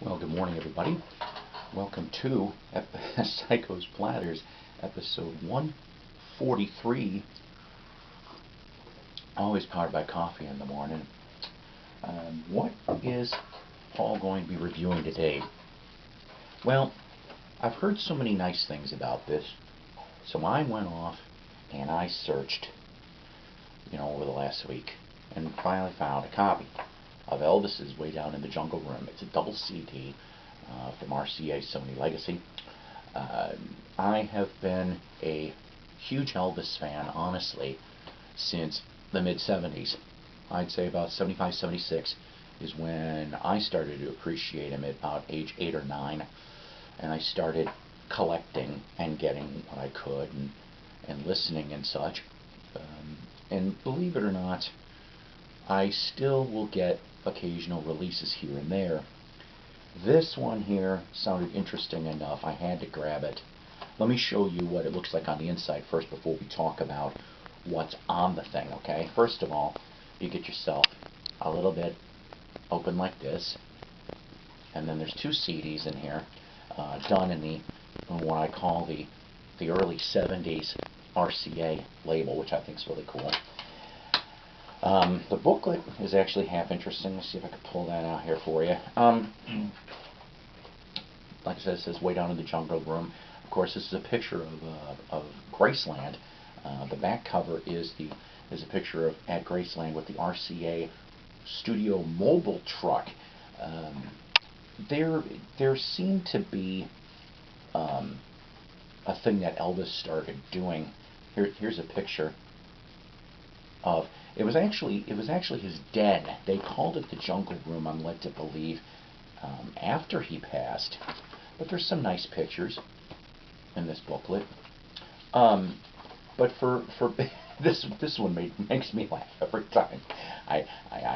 Well, good morning, everybody. Welcome to Psycho's Platters, episode 143. Always powered by coffee in the morning. What is Paul going to be reviewing today? Well, I've heard so many nice things about this, so I went off and I searched, over the last week, and finally found a copy of Elvis's Way Down in the Jungle Room. It's a double CD from RCA Sony Legacy. I have been a huge Elvis fan, honestly, since the mid-70s. I'd say about 75, 76 is when I started to appreciate him at about age 8 or 9. And I started collecting and getting what I could and listening and such. And believe it or not, I still will get occasional releases here and there. This one here sounded interesting enough. I had to grab it. Let me show you what it looks like on the inside first before we talk about what's on the thing, okay? First of all, you get yourself a little bit open like this. And then there's two CDs in here, done in what I call the early 70s RCA label, which I think is really cool. The booklet is actually half interesting. Let's see if I can pull that out here for you. Like I said, it says Way Down in the Jungle Room. Of course, this is a picture of Graceland. The back cover is a picture of at Graceland with the RCA Studio mobile truck. There seemed to be a thing that Elvis started doing. Here's a picture of. It was actually his den. They called it the Jungle Room, I'm led to believe, after he passed. But there's some nice pictures in this booklet. But for this one makes me laugh every time. I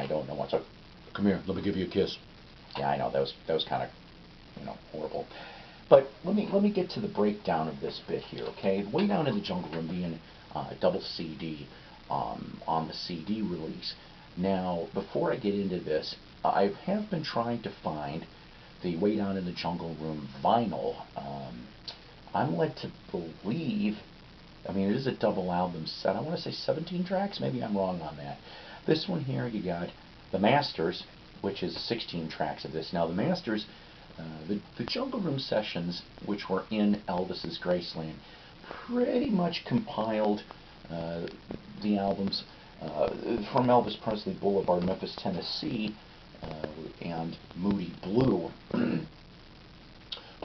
don't know what's up. Come here, let me give you a kiss. Yeah, I know that was kind of horrible. But let me get to the breakdown of this bit here, okay? Way Down in the Jungle Room being a double CD. On the CD release. Now, before I get into this, I have been trying to find the Way Down in the Jungle Room vinyl. I'm led to believe, it is a double album set. I want to say 17 tracks. Maybe I'm wrong on that. This one here, you got the Masters, which is 16 tracks of this. Now, the Masters, the Jungle Room sessions, which were in Elvis's Graceland, pretty much compiled the albums from Elvis Presley Boulevard, Memphis, Tennessee, and Moody Blue.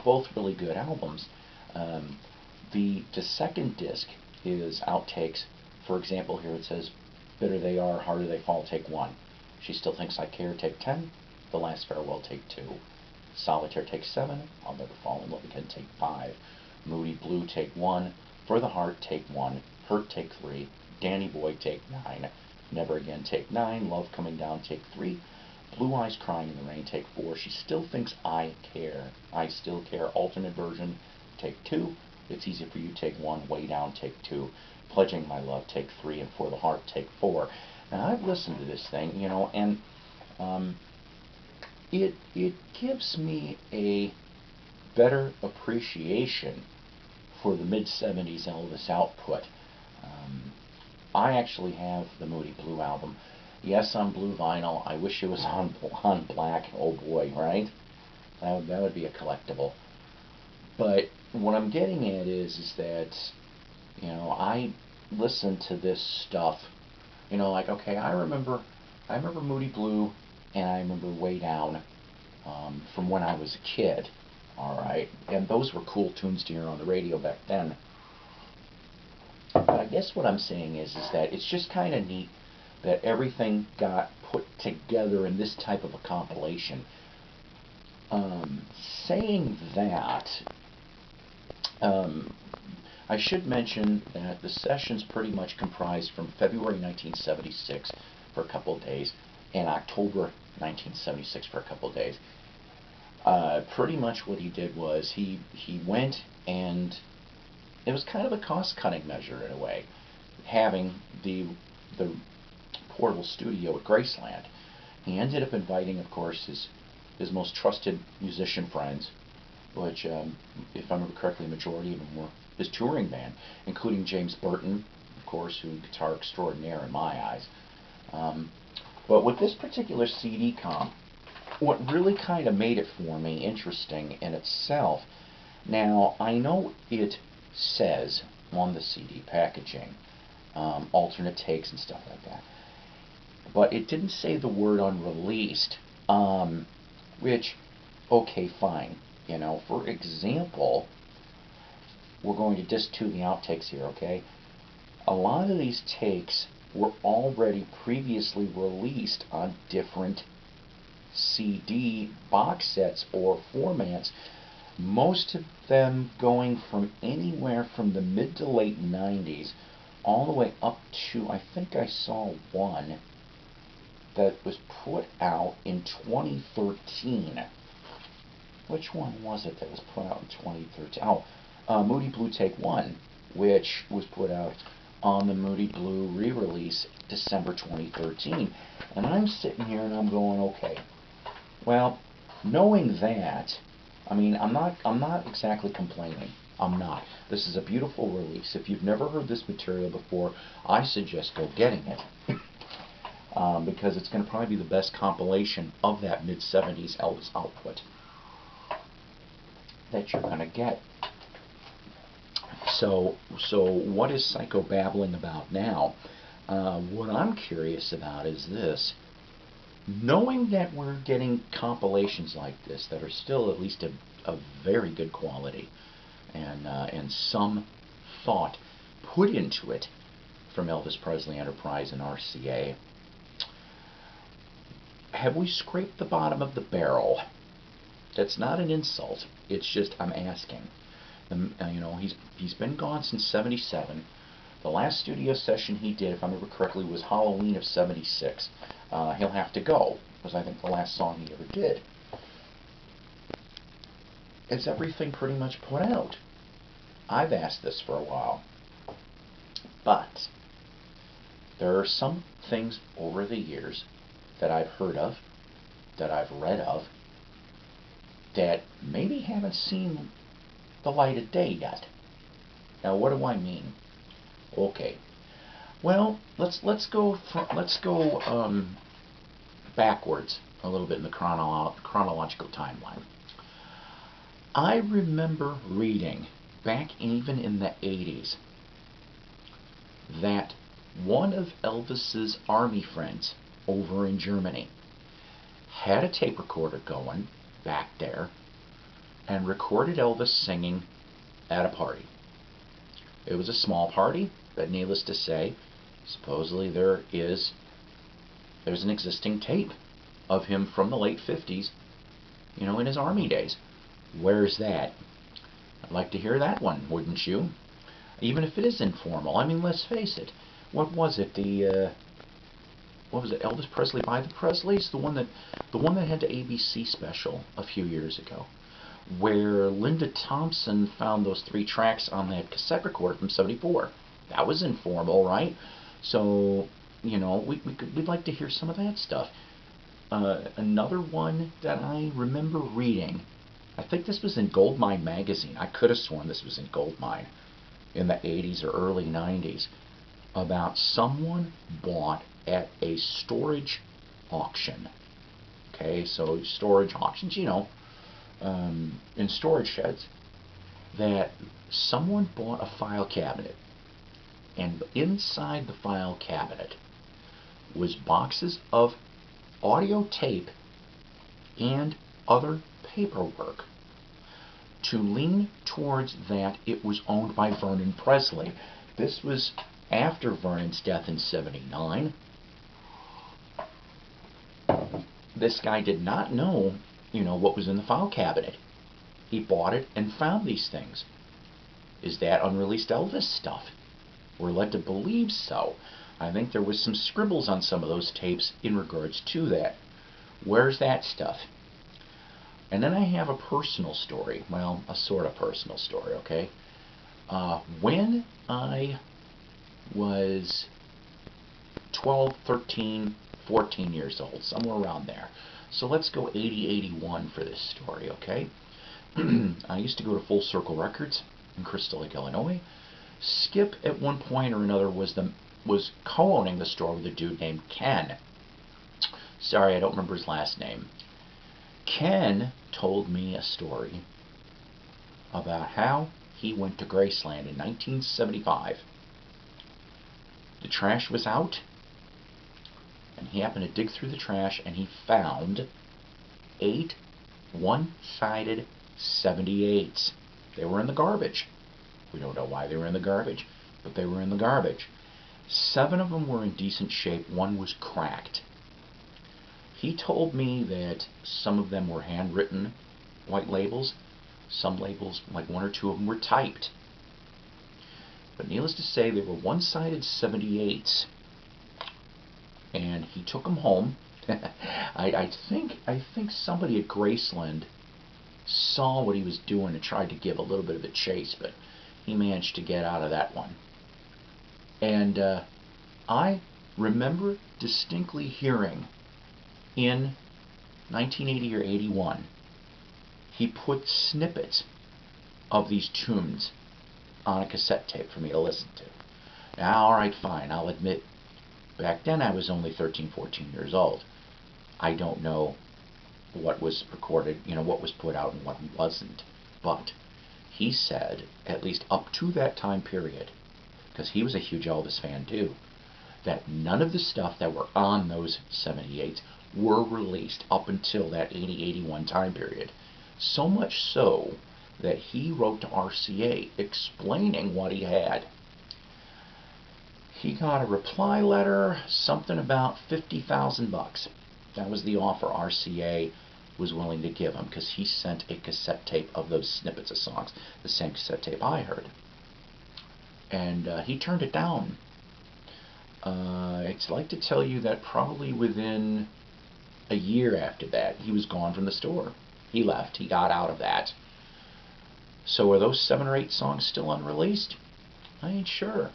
Both really good albums. The second disc is outtakes. For example, here it says, Bitter They Are, Harder They Fall, take 1. She Still Thinks I Care, take 10. The Last Farewell, take 2. Solitaire, take 7. I'll Never Fall in Love Again, take 5. Moody Blue, take 1. For the Heart, take 1. Hurt, take 3. Danny Boy, take 9. Never Again, take 9. Love Coming Down, take 3. Blue Eyes Crying in the Rain, take 4. She Still Thinks I Care. I Still Care, alternate version, take 2. It's Easy for You, take 1. Way Down, take 2. Pledging My Love, take 3. And For the Heart, take 4. Now, I've listened to this thing, and it gives me a better appreciation for the mid-70s Elvis output. I actually have the Moody Blue album. Yes, on blue vinyl. I wish it was on black. Oh boy, right? That would be a collectible. But what I'm getting at is that, I listen to this stuff. Like, okay, I remember Moody Blue and I remember Way Down from when I was a kid. All right, and those were cool tunes to hear on the radio back then. But I guess what I'm saying is that it's just kind of neat that everything got put together in this type of a compilation. Saying that, I should mention that the sessions pretty much comprised from February 1976 for a couple of days and October 1976 for a couple of days. Pretty much what he did was he went, and it was kind of a cost-cutting measure in a way, having the portable studio at Graceland. He ended up inviting, of course, his his most trusted musician friends, which, if I remember correctly, the majority of them were his touring band, including James Burton, of course, who guitar extraordinaire in my eyes. But with this particular CD comp, what really kind of made it for me interesting in itself, now I know it says on the CD packaging, alternate takes and stuff like that, but it didn't say the word unreleased, which, okay, fine. You know, for example, we're going to disc to the outtakes here, okay? A lot of these takes were already previously released on different CD box sets or formats, most of them going from anywhere from the mid to late 90s all the way up to, I think I saw one that was put out in 2013. Which one was it that was put out in 2013? Oh, Moody Blue Take 1, which was put out on the Moody Blue re-release December 2013. And I'm sitting here and I'm going, okay, well, knowing that, I mean, I'm not exactly complaining. I'm not. This is a beautiful release. If you've never heard this material before, I suggest go getting it. Because it's going to probably be the best compilation of that mid-70s Elvis output that you're going to get. So what is Psyko babbling about now? What I'm curious about is this. Knowing that we're getting compilations like this that are still at least of very good quality and some thought put into it from Elvis Presley Enterprise and RCA, have we scraped the bottom of the barrel? That's not an insult. It's just I'm asking. You know, he's been gone since '77. The last studio session he did, if I remember correctly, was Halloween of '76. He'll have to go, was I think the last song he ever did. Is everything pretty much put out? I've asked this for a while. But there are some things over the years that I've heard of, that I've read of, that maybe haven't seen the light of day yet. Now, what do I mean? Okay. Well, let's go backwards a little bit in the chronological timeline. I remember reading back even in the 80s that one of Elvis's army friends over in Germany had a tape recorder going back there and recorded Elvis singing at a party. It was a small party, but needless to say, supposedly there's an existing tape of him from the late 50s, you know, in his army days. Where's that? I'd like to hear that one, wouldn't you? Even if it is informal. I mean, let's face it. What was it? What was it? Elvis Presley by the Presleys, the one that had the ABC special a few years ago, where Linda Thompson found those 3 tracks on that cassette recorder from '74. That was informal, right? So, you know, we'd like to hear some of that stuff. Another one that I remember reading, I think this was in Goldmine magazine. I could have sworn this was in Goldmine in the 80s or early 90s, about someone bought at a storage auction. Okay, so storage auctions, you know, in storage sheds, that someone bought a file cabinet, and inside the file cabinet was boxes of audio tape and other paperwork. To lean towards that, it was owned by Vernon Presley. This was after Vernon's death in '79. This guy did not know, you know, what was in the file cabinet. He bought it and found these things. Is that unreleased Elvis stuff? We're led to believe so. I think there was some scribbles on some of those tapes in regards to that. Where's that stuff? And then I have a personal story. Well, a sort of personal story, okay? When I was 12, 13, 14 years old, somewhere around there, So let's go 80-81 for this story, okay? I used to go to Full Circle Records in Crystal Lake, Illinois. Skip, at one point or another, was co-owning the store with a dude named Ken. Sorry, I don't remember his last name. Ken told me a story about how he went to Graceland in 1975. The trash was out, and he happened to dig through the trash, and he found 8 one-sided 78s. They were in the garbage. We don't know why they were in the garbage, but they were in the garbage. 7 of them were in decent shape. 1 was cracked. He told me that some of them were handwritten white labels. Some labels, like 1 or 2 of them, were typed. But needless to say, they were one-sided 78s. And he took them home. I think somebody at Graceland saw what he was doing and tried to give a little bit of a chase, but he managed to get out of that one. And I remember distinctly hearing in 1980 or 81, he put snippets of these tunes on a cassette tape for me to listen to. Now, alright, fine, I'll admit, back then I was only 13, 14 years old. I don't know what was recorded, what was put out and what wasn't. But he said, at least up to that time period, because he was a huge Elvis fan too, that none of the stuff that were on those 78s were released up until that 80-81 time period. So much so that he wrote to RCA explaining what he had. He got a reply letter, something about $50,000. That was the offer RCA was willing to give him, because he sent a cassette tape of those snippets of songs, the same cassette tape I heard. And he turned it down. It's like to tell you that probably within a year after that, he was gone from the store. He left. He got out of that. So are those 7 or 8 songs still unreleased? I ain't sure.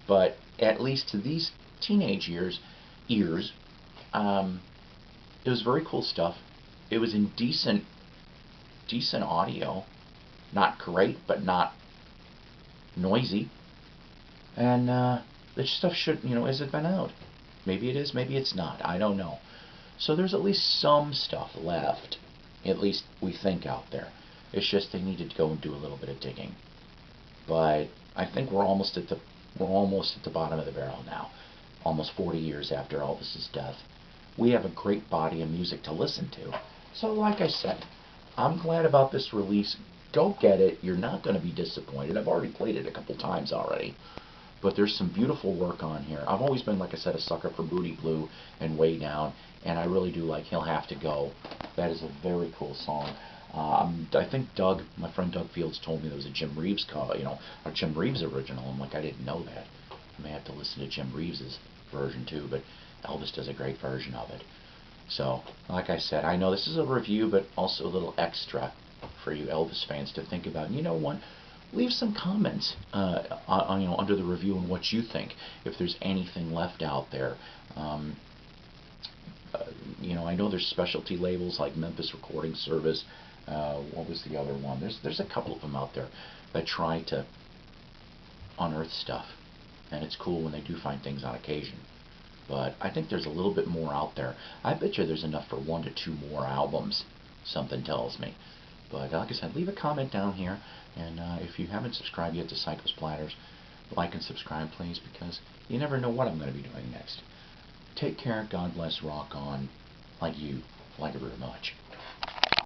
But at least to these teenage ears, it was very cool stuff. It was in decent audio. Not great, but not noisy. And this stuff should, has it been out? Maybe it is, maybe it's not. I don't know. So there's at least some stuff left. At least we think out there. It's just they needed to go and do a little bit of digging. But I think we're almost at the bottom of the barrel now. Almost 40 years after Elvis's death. We have a great body of music to listen to. So like I said, I'm glad about this release. Go get it. You're not going to be disappointed. I've already played it a couple times already. But there's some beautiful work on here. I've always been, like I said, a sucker for Booty Blue and Way Down. And I really do like He'll Have to Go. That is a very cool song. I think my friend Doug Fields told me there was a Jim Reeves cover, a Jim Reeves original. I'm like, I didn't know that. I may have to listen to Jim Reeves's version too, but Elvis does a great version of it. So, like I said, I know this is a review, but also a little extra for you Elvis fans to think about. And you know what? Leave some comments under the review on what you think, if there's anything left out there. I know there's specialty labels like Memphis Recording Service. What was the other one? There's a couple of them out there that try to unearth stuff, and it's cool when they do find things on occasion. But I think there's a little bit more out there. I bet you there's enough for 1 to 2 more albums, something tells me. But like I said, leave a comment down here, and if you haven't subscribed yet to Psycho's Platters, like and subscribe please, because you never know what I'm going to be doing next. Take care, God bless, rock on, like you, very much.